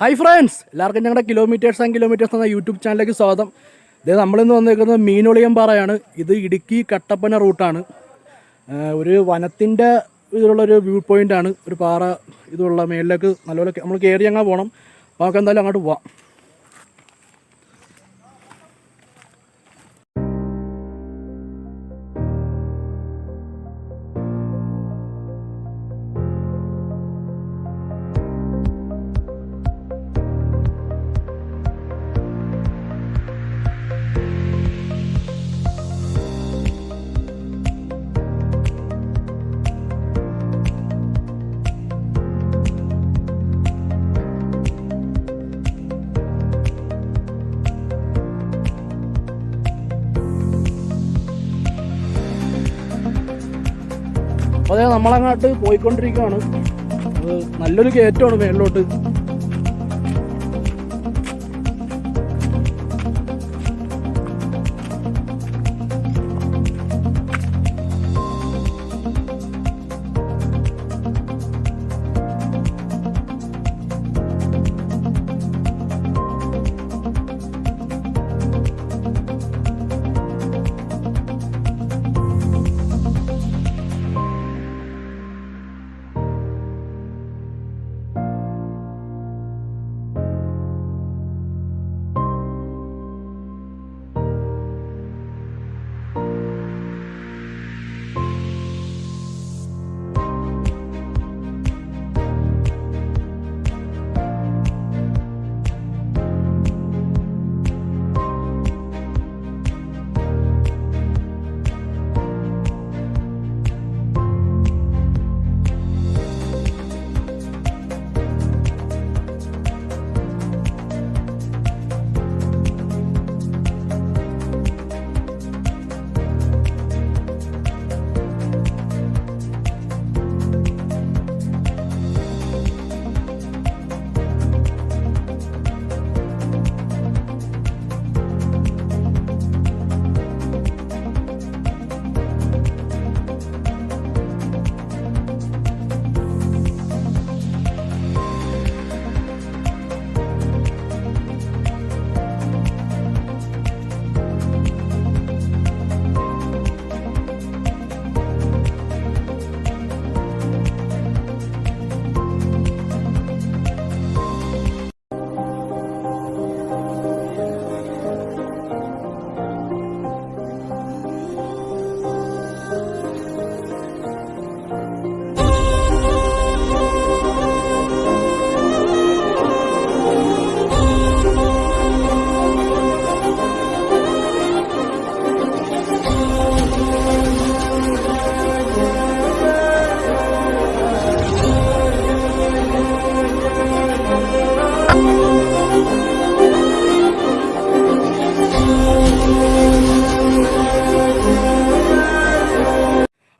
Hi friends, എല്ലാവർക്കും ഞങ്ങളുടെ kilometres and kilometres എന്ന യൂട്യൂബ് ചാനലിലേക്ക് സ്വാഗതം. ഇത് നമ്മളിന്ന് വന്നിരിക്കുന്നത് മീനൊളിയം പാറയാണ്. ഇത് ഇടുക്കി കട്ടപ്പന റൂട്ടാണ്. ഒരു വനത്തിൻ്റെ ഇതിലുള്ളൊരു വ്യൂ പോയിൻ്റാണ്. ഒരു പാറ ഇതുള്ള മേളിലേക്ക് നല്ലപോലെ നമ്മൾ കയറി അങ്ങ് പോകണം. അപ്പോൾ നമുക്ക് എന്തായാലും അങ്ങോട്ട് പോവാം. അപ്പോൾ അതെ, നമ്മളങ്ങോട്ട് പോയിക്കൊണ്ടിരിക്കുകയാണ്. അത് നല്ലൊരു കയറ്റമാണ് മേളിലോട്ട്.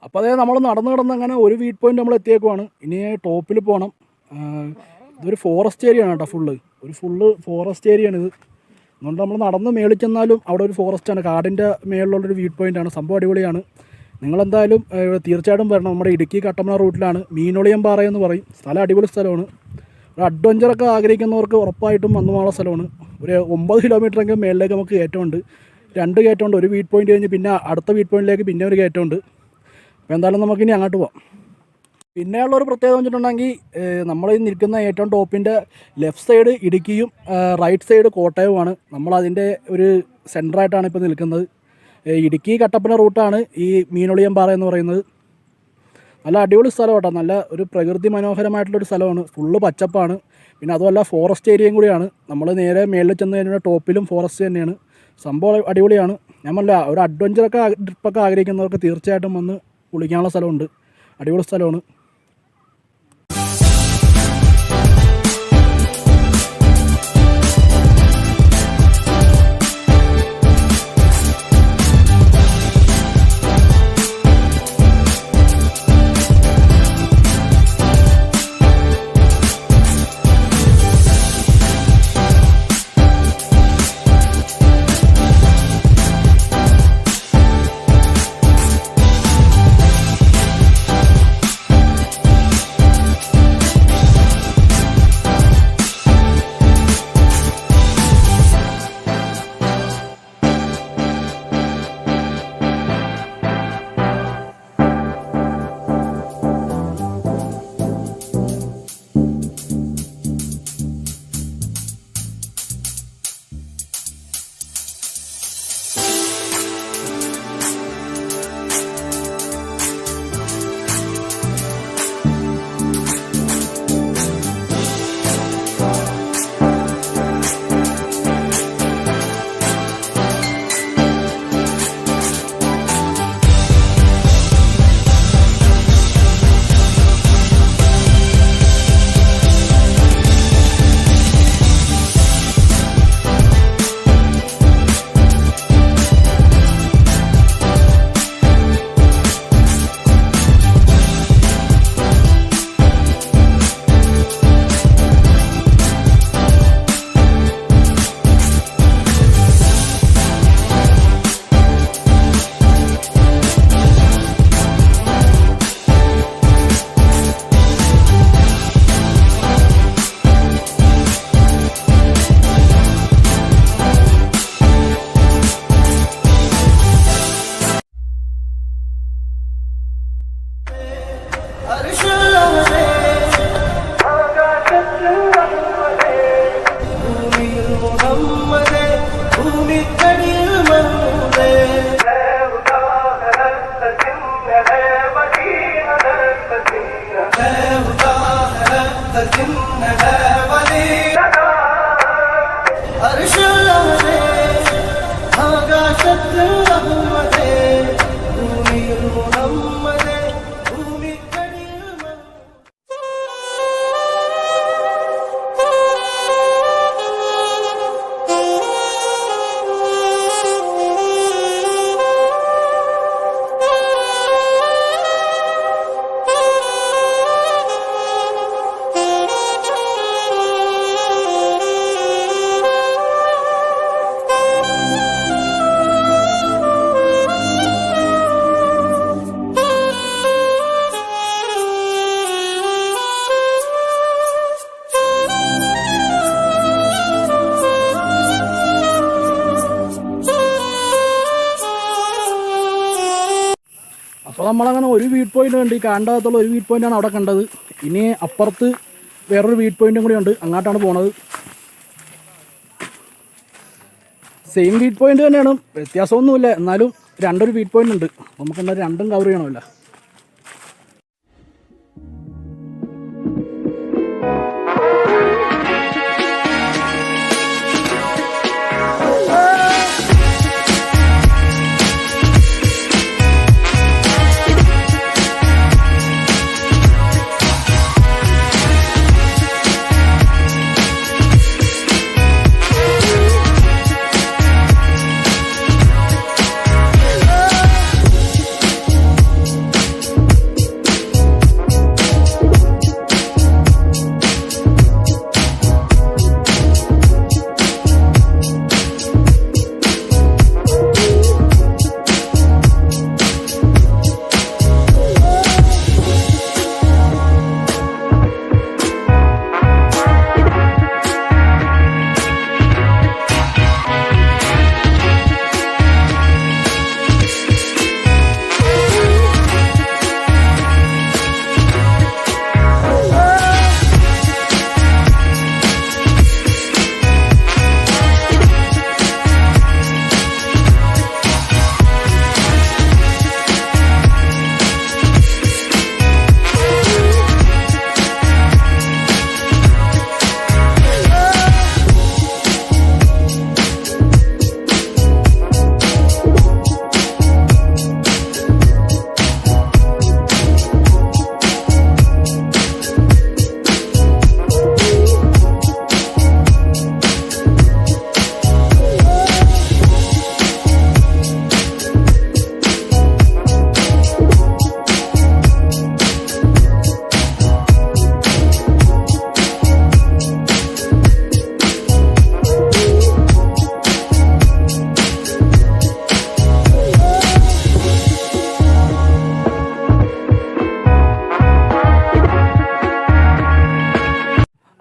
അപ്പോൾ അതേ, നമ്മൾ നടന്ന് കിടന്നങ്ങനെ ഒരു വ്യൂ പോയിൻ്റ് നമ്മൾ എത്തിയേക്കുവാണ്. ഇനി ടോപ്പിൽ പോകണം. ഇതൊരു ഫോറസ്റ്റ് ഏരിയ ആണ് കേട്ടോ. ഫുള്ള് ഫോറസ്റ്റ് ഏരിയ ആണിത്. അതുകൊണ്ട് നമ്മൾ നടന്ന് മേളിൽ ചെന്നാലും അവിടെ ഒരു ഫോറസ്റ്റാണ്. കാടിൻ്റെ മേളിലുള്ളൊരു വ്യൂ പോയിൻ്റാണ്. സംഭവം അടിപൊളിയാണ്. നിങ്ങളെന്തായാലും തീർച്ചയായിട്ടും വരണം. നമ്മുടെ ഇടുക്കി കട്ടപ്പന റൂട്ടിലാണ്. മീനൊളിയം പാറ എന്ന് പറയും. സ്ഥലം അടിപൊളി സ്ഥലമാണ്. ഒരു അഡ്വഞ്ചറൊക്കെ ആഗ്രഹിക്കുന്നവർക്ക് ഉറപ്പായിട്ടും വന്നു പോകാനുള്ള സ്ഥലമാണ്. ഒരു 9 കിലോമീറ്ററെങ്കിലും മേളിലേക്ക് നമുക്ക് കയറ്റമുണ്ട്. 2 കയറ്റമുണ്ട്. ഒരു വ്യൂ പോയിൻ്റ് കഴിഞ്ഞ് പിന്നെ അടുത്ത വ്യൂ പോയിൻറ്റിലേക്ക് പിന്നെ ഒരു കയറ്റമുണ്ട്. അപ്പോൾ എന്തായാലും നമുക്കിനി അങ്ങോട്ട് പോവാം. പിന്നെയുള്ളൊരു പ്രത്യേകത വെച്ചിട്ടുണ്ടെങ്കിൽ നമ്മൾ ഈ നിൽക്കുന്ന ഏറ്റവും ടോപ്പിൻ്റെ ലെഫ്റ്റ് സൈഡ് ഇടുക്കിയും റൈറ്റ് സൈഡ് കോട്ടയവുമാണ്. നമ്മളതിൻ്റെ ഒരു സെൻറ്ററായിട്ടാണ് ഇപ്പോൾ നിൽക്കുന്നത്. ഇടുക്കി കട്ടപ്പന റൂട്ടാണ് ഈ മീനൊളിയം പാറ എന്ന് പറയുന്നത്. നല്ല അടിപൊളി സ്ഥലം കേട്ടോ. നല്ല ഒരു പ്രകൃതി മനോഹരമായിട്ടുള്ളൊരു സ്ഥലമാണ്. ഫുള്ള് പച്ചപ്പാണ്. പിന്നെ അതുമല്ല ഫോറസ്റ്റ് ഏരിയയും കൂടിയാണ്. നമ്മൾ നേരെ മേളിൽ ചെന്ന് കഴിഞ്ഞാൽ ടോപ്പിലും ഫോറസ്റ്റ് തന്നെയാണ്. സംഭവം അടിപൊളിയാണ്. ഞാനല്ല, ഒരു അഡ്വഞ്ചറൊക്കെ ട്രിപ്പൊക്കെ ആഗ്രഹിക്കുന്നവർക്ക് തീർച്ചയായിട്ടും വന്ന് കുളിക്കാനുള്ള സ്ഥലമുണ്ട്. അടിപൊളി സ്ഥലമാണ്. നമ്മളങ്ങനെ ഒരു വീഡ് പോയിൻ്റ് ഉണ്ട്. ഈ കാണ്ടകത്തുള്ള ഒരു വീഡ് പോയിൻ്റാണ് അവിടെ കണ്ടത്. ഇനി അപ്പുറത്ത് വേറൊരു വീഡ് പോയിൻറ്റും കൂടി ഉണ്ട്, അങ്ങോട്ടാണ് പോണത്. സെയിം വീഡ് പോയിൻ്റ് തന്നെയാണ്, വ്യത്യാസമൊന്നുമില്ല. എന്നാലും രണ്ടൊരു വീഡ് പോയിൻ്റ് ഉണ്ട്. നമുക്ക് എന്തായാലും രണ്ടും കവർ ചെയ്യണമല്ലോ.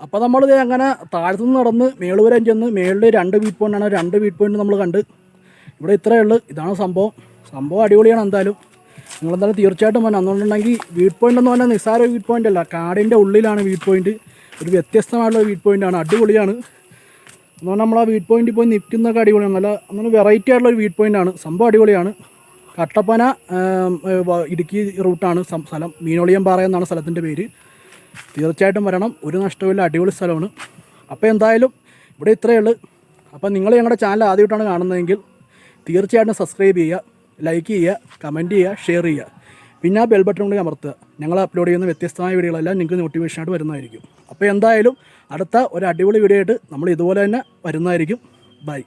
അപ്പോൾ നമ്മളിത് അങ്ങനെ താഴത്തുനിന്ന് നടന്ന് മേള് വരെ ചെന്ന് മേളിൽ 2 വീഡ് പോയിൻ്റാണ്. 2 വീഡ് പോയിൻ്റ് നമ്മൾ കണ്ട്. ഇവിടെ ഇത്രയേ ഉള്ളൂ. ഇതാണ് സംഭവം അടിപൊളിയാണ്. എന്തായാലും നിങ്ങളെന്തായാലും തീർച്ചയായിട്ടും വരണം. എന്നുണ്ടെങ്കിൽ വീഡ് പോയിൻ്റ് എന്ന് പറഞ്ഞാൽ നിസ്സാര വീഡ് പോയിൻ്റ് അല്ല, കാടിൻ്റെ ഉള്ളിലാണ് വീഡ് പോയിൻ്റ്. ഒരു വ്യത്യസ്തമായിട്ടുള്ള വീഡ് പോയിൻ്റാണ്, അടിപൊളിയാണ്. എന്ന് പറഞ്ഞാൽ നമ്മൾ ആ വീഡ് പോയിൻ്റിൽ പോയി നിൽക്കുന്നതൊക്കെ അടിപൊളിയാണ്. നല്ല അങ്ങനെ വെറൈറ്റി ആയിട്ടുള്ള ഒരു വീഡ് പോയിൻ്റാണ്. സംഭവം അടിപൊളിയാണ്. കട്ടപ്പന ഇടുക്കി റൂട്ടാണ് സ്ഥലം. മീനോളിയം പാറ എന്നാണ് സ്ഥലത്തിൻ്റെ പേര്. തീർച്ചയായിട്ടും വരണം, ഒരു നഷ്ടമില്ല, അടിപൊളി സ്ഥലമാണ്. അപ്പോൾ എന്തായാലും ഇവിടെ ഇത്രയേ ഉള്ളൂ. അപ്പോൾ നിങ്ങൾ ഞങ്ങളുടെ ചാനൽ ആദ്യമായിട്ടാണ് കാണുന്നതെങ്കിൽ തീർച്ചയായിട്ടും സബ്സ്ക്രൈബ് ചെയ്യുക, ലൈക്ക് ചെയ്യുക, കമൻറ്റ് ചെയ്യുക, ഷെയർ ചെയ്യുക. പിന്നെ ആ ബെൽ ബട്ടൺ കൂടി അമർത്തുക. ഞങ്ങൾ അപ്ലോഡ് ചെയ്യുന്ന വ്യത്യസ്തമായ വീഡിയോകളെല്ലാം നിങ്ങൾക്ക് നോട്ടിഫിക്കേഷനായിട്ട് വരുന്നതായിരിക്കും. അപ്പോൾ എന്തായാലും അടുത്ത ഒരു അടിപൊളി വീഡിയോ ആയിട്ട് നമ്മൾ ഇതുപോലെ തന്നെ വരുന്നതായിരിക്കും. ബൈ.